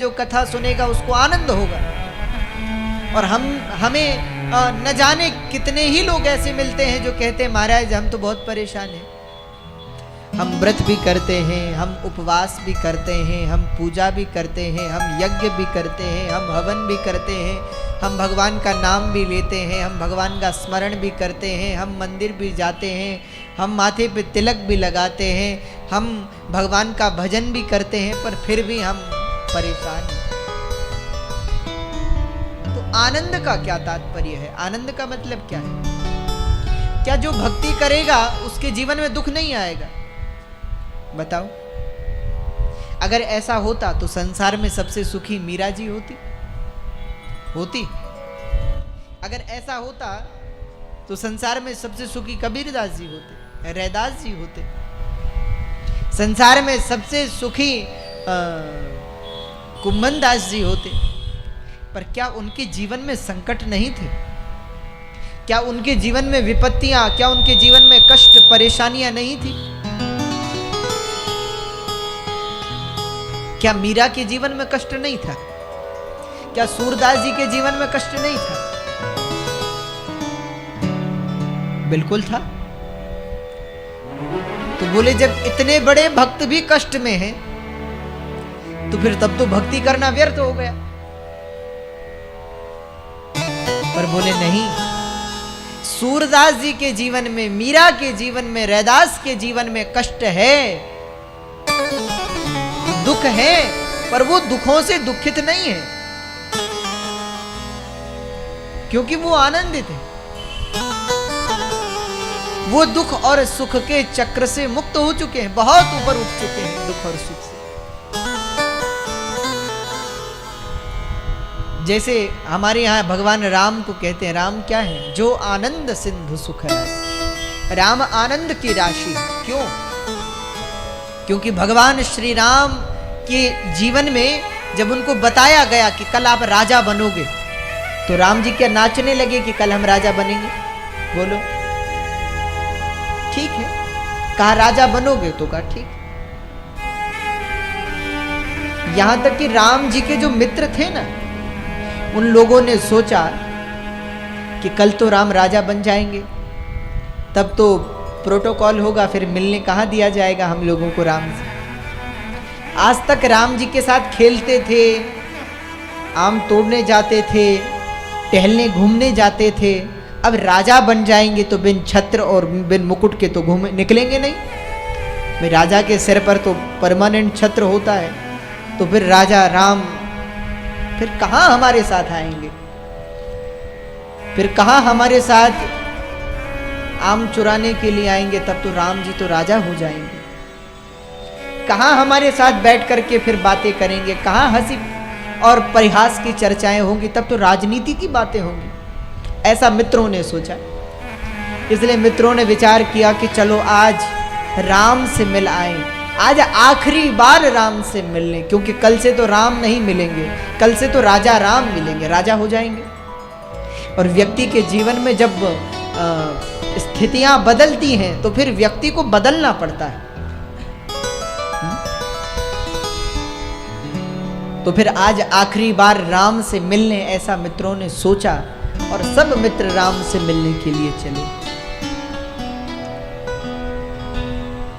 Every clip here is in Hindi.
जो कथा सुनेगा उसको आनंद होगा। और हमें न जाने कितने ही लोग ऐसे मिलते हैं जो कहते हैं महाराज हम तो बहुत परेशान हैं, हम व्रत भी करते हैं, हम उपवास भी करते हैं, हम पूजा भी करते हैं, हम यज्ञ भी करते हैं, हम हवन भी करते हैं, हम भगवान का नाम भी लेते हैं, हम भगवान का स्मरण भी करते हैं, हम मंदिर भी जाते हैं, हम माथे पे तिलक भी लगाते हैं, हम भगवान का भजन भी करते हैं, पर फिर भी हम परेशान हैं। तो आनंद का क्या तात्पर्य है? आनंद का मतलब क्या है? क्या जो भक्ति करेगा उसके जीवन में दुख नहीं आएगा? बताओ। अगर ऐसा होता तो संसार में सबसे सुखी मीरा जी होती। अगर ऐसा होता तो संसार में सबसे सुखी कबीरदास जी होते, रैदास जी होते। संसार में सबसे सुखी कुम्भन दास जी होते। पर क्या उनके जीवन में संकट नहीं थे? क्या उनके जीवन में विपत्तियां, क्या उनके जीवन में कष्ट परेशानियां नहीं थी? क्या मीरा के जीवन में कष्ट नहीं था? क्या सूरदास जी के जीवन में कष्ट नहीं था? बिल्कुल था। तो बोले जब इतने बड़े भक्त भी कष्ट में हैं तो फिर तब तो भक्ति करना व्यर्थ हो गया। पर बोले नहीं, सूरदास जी के जीवन में, मीरा के जीवन में, रैदास के जीवन में कष्ट है, दुख है, पर वो दुखों से दुखित नहीं है, क्योंकि वो आनंदित है। वो दुख और सुख के चक्र से मुक्त हो चुके हैं, बहुत ऊपर उठ चुके हैं दुख और सुख से। जैसे हमारे यहाँ भगवान राम को कहते हैं, राम क्या है? जो आनंद सिंधु सुख राशि। राम आनंद की राशि। क्यों? क्योंकि भगवान श्री राम के जीवन में जब उनको बताया गया कि कल आप राजा बनोगे, तो राम जी क्या नाचने लगे कि कल हम राजा बनेंगे? बोलो, ठीक है। कहा राजा बनोगे, तो कहा ठीक। यहां तक कि राम जी के जो मित्र थे ना, उन लोगों ने सोचा कि कल तो राम राजा बन जाएंगे, तब तो प्रोटोकॉल होगा, फिर मिलने कहाँ दिया जाएगा हम लोगों को राम से। आज तक राम जी के साथ खेलते थे, आम तोड़ने जाते थे, टहलने घूमने जाते थे। अब राजा बन जाएंगे तो बिन छत्र और बिन मुकुट के तो घूम निकलेंगे नहीं। भाई राजा के सिर पर तो परमानेंट छत्र होता है, तो फिर राजा राम फिर कहाँ हमारे साथ आएंगे? फिर कहाँ हमारे साथ आम चुराने के लिए आएंगे? तब तो राम जी तो राजा हो जाएंगे। कहाँ हमारे साथ बैठ करके फिर बातें करेंगे? कहाँ हंसी और परिहास की चर्चाएं होंगी? तब तो राजनीति की बातें होंगी। ऐसा मित्रों ने सोचा। इसलिए मित्रों ने विचार किया कि चलो आज राम से मिल आए, आज आखिरी बार राम से मिलने, क्योंकि कल से तो राम नहीं मिलेंगे, कल से तो राजा राम मिलेंगे, राजा हो जाएंगे। और व्यक्ति के जीवन में जब स्थितियां बदलती हैं तो फिर व्यक्ति को बदलना पड़ता है। तो फिर आज आखिरी बार राम से मिलने, ऐसा मित्रों ने सोचा और सब मित्र राम से मिलने के लिए चले।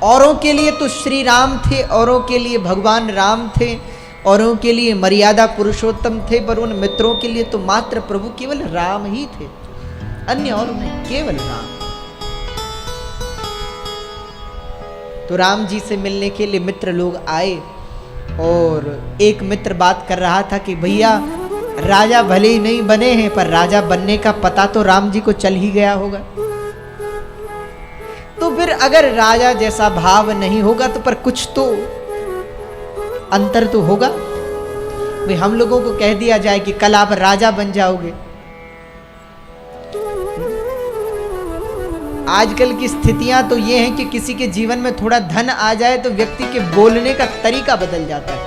औरों के लिए तो श्री राम थे, औरों के लिए भगवान राम थे, औरों के लिए मर्यादा पुरुषोत्तम थे, पर उन मित्रों के लिए तो मात्र प्रभु केवल राम ही थे, अन्य और नहीं, केवल राम। तो राम जी से मिलने के लिए मित्र लोग आए और एक मित्र बात कर रहा था कि भैया राजा भले ही नहीं बने हैं, पर राजा बनने का पता तो राम जी को चल ही गया होगा। तो फिर अगर राजा जैसा भाव नहीं होगा तो पर कुछ तो अंतर तो होगा। भाई हम लोगों को कह दिया जाए कि कल आप राजा बन जाओगे। आजकल की स्थितियां तो ये हैं कि किसी के जीवन में थोड़ा धन आ जाए तो व्यक्ति के बोलने का तरीका बदल जाता है,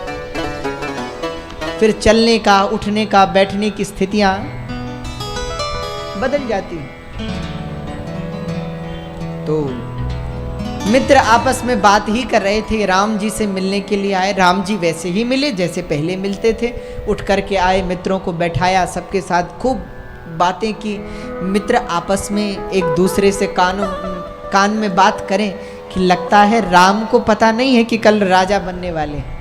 फिर चलने का, उठने का, बैठने की स्थितियां बदल जाती हैं। तो मित्र आपस में बात ही कर रहे थे, राम जी से मिलने के लिए आए। राम जी वैसे ही मिले जैसे पहले मिलते थे, उठ करके आए, मित्रों को बैठाया, सबके साथ खूब बातें की। मित्र आपस में एक दूसरे से कान में बात करें कि लगता है राम को पता नहीं है कि कल राजा बनने वाले हैं।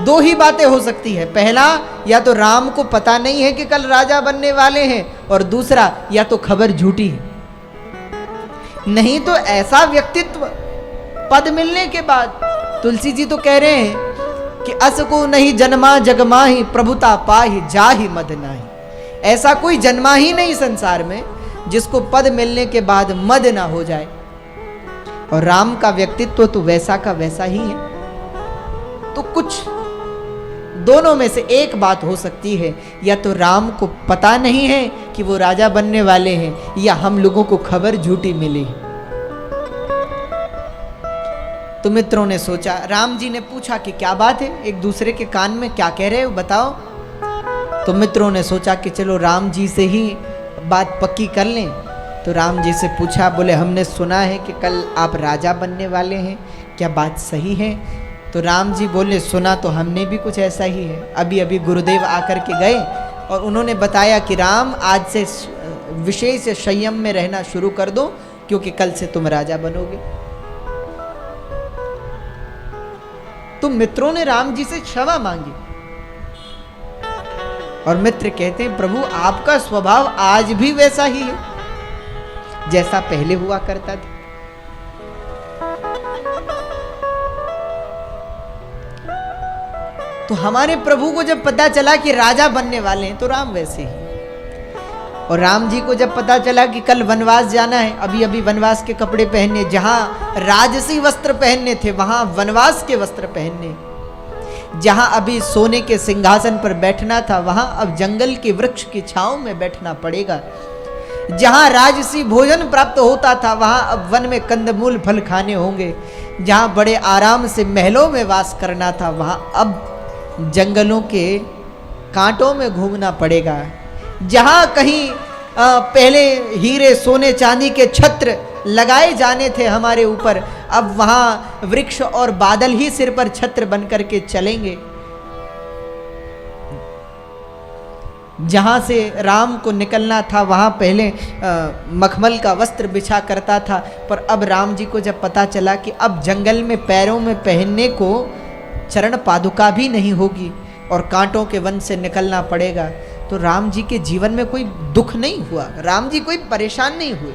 दो ही बातें हो सकती है, पहला या तो राम को पता नहीं है कि कल राजा बनने वाले हैं, और दूसरा या तो खबर झूठी है। नहीं तो ऐसा व्यक्तित्व पद मिलने के बाद, तुलसी जी तो कह रहे हैं कि अस को नहीं जन्मा जगमाही प्रभुता पाही जाहि मद नाही। ऐसा कोई जन्मा ही नहीं संसार में जिसको पद मिलने के बाद मद ना हो जाए, और राम का व्यक्तित्व तो वैसा का वैसा ही है। तो कुछ दोनों में से एक बात हो सकती है, या तो राम को पता नहीं है कि वो राजा बनने वाले हैं, या हम लोगों को खबर झूठी मिली। तो मित्रों ने सोचा, राम जी ने पूछा कि क्या बात है, एक दूसरे के कान में क्या कह रहे हो बताओ। तो मित्रों ने सोचा कि चलो राम जी से ही बात पक्की कर लें। तो राम जी से पूछा, बोले हमने सुना है कि कल आप राजा बनने वाले हैं, क्या बात सही है? तो राम जी बोले, सुना तो हमने भी कुछ ऐसा ही है। अभी अभी गुरुदेव आकर के गए और उन्होंने बताया कि राम आज से विशेष संयम में रहना शुरू कर दो, क्योंकि कल से तुम राजा बनोगे। तो मित्रों ने राम जी से क्षमा मांगी, और मित्र कहते हैं, प्रभु आपका स्वभाव आज भी वैसा ही है जैसा पहले हुआ करता था। तो हमारे प्रभु को जब पता चला कि राजा बनने वाले हैं, तो राम वैसे ही। और राम जी को जब पता चला कि कल वनवास जाना है, अभी अभी वनवास के कपड़े पहनने, जहां राजसी वस्त्र पहनने थे वहां वनवास के वस्त्र पहनने, जहां अभी सोने के सिंहासन पर बैठना था वहां अब जंगल के वृक्ष की छांव में बैठना पड़ेगा, जहां राजसी भोजन प्राप्त होता था वहां अब वन में कंदमूल फल खाने होंगे, जहां बड़े आराम से महलों में वास करना था वहां अब जंगलों के कांटों में घूमना पड़ेगा, जहां कहीं पहले हीरे सोने चांदी के छत्र लगाए जाने थे हमारे ऊपर, अब वहां वृक्ष और बादल ही सिर पर छत्र बन करके चलेंगे। जहां से राम को निकलना था वहां पहले मखमल का वस्त्र बिछा करता था, पर अब राम जी को जब पता चला कि अब जंगल में पैरों में पहनने को चरण पादुका भी नहीं होगी और कांटों के वन से निकलना पड़ेगा, तो राम जी के जीवन में कोई दुख नहीं हुआ, राम जी कोई परेशान नहीं हुए।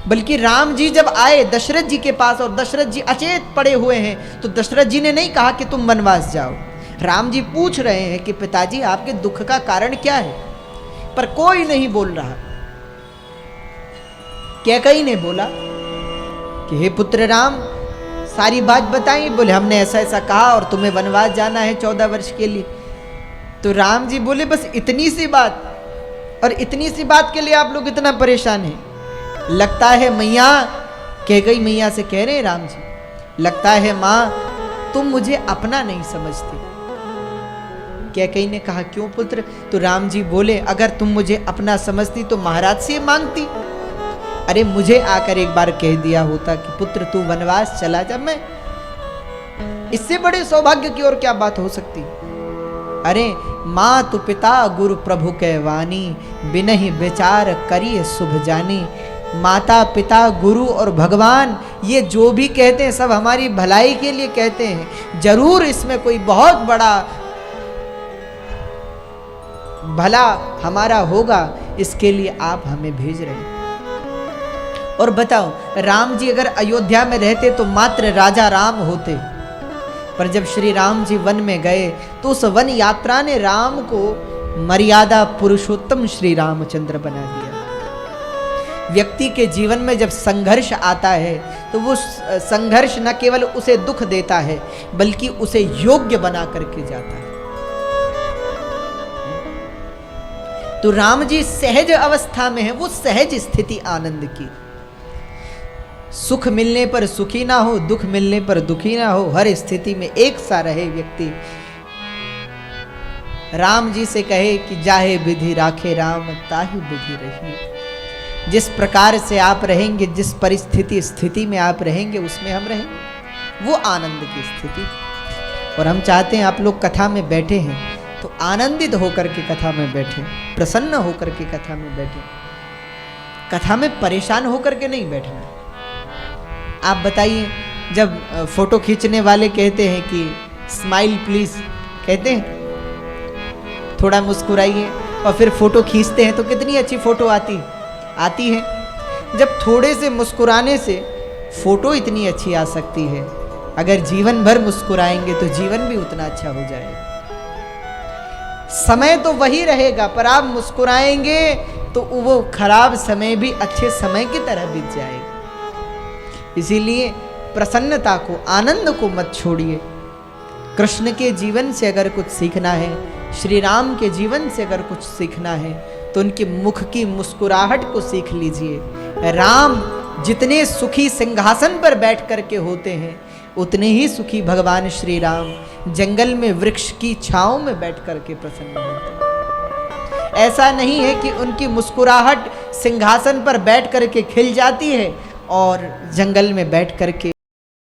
बल्कि राम जी जब आए दशरथ जी के पास और दशरथ जी अचेत पड़े हुए हैं, तो दशरथ जी ने नहीं कहा कि तुम वनवास जाओ। राम जी पूछ रहे हैं कि पिताजी आपके दुख का कारण क्या है, पर कोई नहीं बोल रहा। कैकेयी ने बोला कि हे पुत्र राम, सारी बात बताई। बोले हमने ऐसा ऐसा कहा और तुम्हें वनवास जाना है 14 वर्ष के लिए। तो राम जी बोले बस इतनी सी बात, और इतनी सी बात के लिए आप लोग इतना परेशान हैं? लगता है मैया, कैकेयी मैया से कह रहे हैं राम जी, लगता है माँ तुम मुझे अपना नहीं समझती। कैकेयी ने कहा क्यों पुत्र? तो राम जी बोले अगर तुम मुझे अपना समझती तो महाराज से मांगती। अरे मुझे आकर एक बार कह दिया होता कि पुत्र तू वनवास चला जा, मैं इससे बड़े सौभाग्य की और क्या बात हो सकती। अरे माँ तू पिता गुरु प्रभु के वाणी, बिनहि विचार करिए शुभ जानी। माता पिता गुरु और भगवान ये जो भी कहते हैं सब हमारी भलाई के लिए कहते हैं, जरूर इसमें कोई बहुत बड़ा भला हमारा होगा, इसके लिए आप हमें भेज रहे हैं। और बताओ राम जी अगर अयोध्या में रहते तो मात्र राजा राम होते, पर जब श्री राम जी वन में गए तो उस वन यात्रा ने राम को मर्यादा पुरुषोत्तम श्री रामचंद्र बना दिया। व्यक्ति के जीवन में जब संघर्ष आता है तो वो संघर्ष न केवल उसे दुख देता है बल्कि उसे योग्य बना करके जाता है। तो राम जी सहज अवस्था में है, वो सहज स्थिति आनंद की। सुख मिलने पर सुखी ना हो, दुख मिलने पर दुखी ना हो, हर स्थिति में एक सा रहे व्यक्ति। राम जी से कहे कि जाहे विधि राखे राम, ताहि विधि रही। जिस प्रकार से आप रहेंगे, जिस परिस्थिति स्थिति में आप रहेंगे, उसमें हम रहेंगे, वो आनंद की स्थिति। और हम चाहते हैं आप लोग कथा में बैठे हैं तो आनंदित होकर के कथा में बैठे, प्रसन्न होकर के कथा में बैठे, कथा में परेशान होकर के नहीं बैठना। आप बताइए, जब फोटो खींचने वाले कहते हैं कि स्माइल प्लीज, कहते हैं थोड़ा मुस्कुराइए, और फिर फोटो खींचते हैं तो कितनी अच्छी फोटो आती है। जब थोड़े से मुस्कुराने से फोटो इतनी अच्छी आ सकती है, अगर जीवन भर मुस्कुराएंगे तो जीवन भी उतना अच्छा हो जाएगा। समय तो वही रहेगा, पर आप मुस्कुराएंगे तो वो खराब समय भी अच्छे समय की तरह बीत जाएगा। इसीलिए प्रसन्नता को, आनंद को मत छोड़िए। कृष्ण के जीवन से अगर कुछ सीखना है, श्री राम के जीवन से अगर कुछ सीखना है, तो उनके मुख की मुस्कुराहट को सीख लीजिए। राम जितने सुखी सिंहासन पर बैठ करके होते हैं, उतने ही सुखी भगवान श्री राम जंगल में वृक्ष की छांव में बैठ करके प्रसन्न होते हैं। ऐसा नहीं है कि उनकी मुस्कुराहट सिंहासन पर बैठ करके खिल जाती है और जंगल में बैठ करके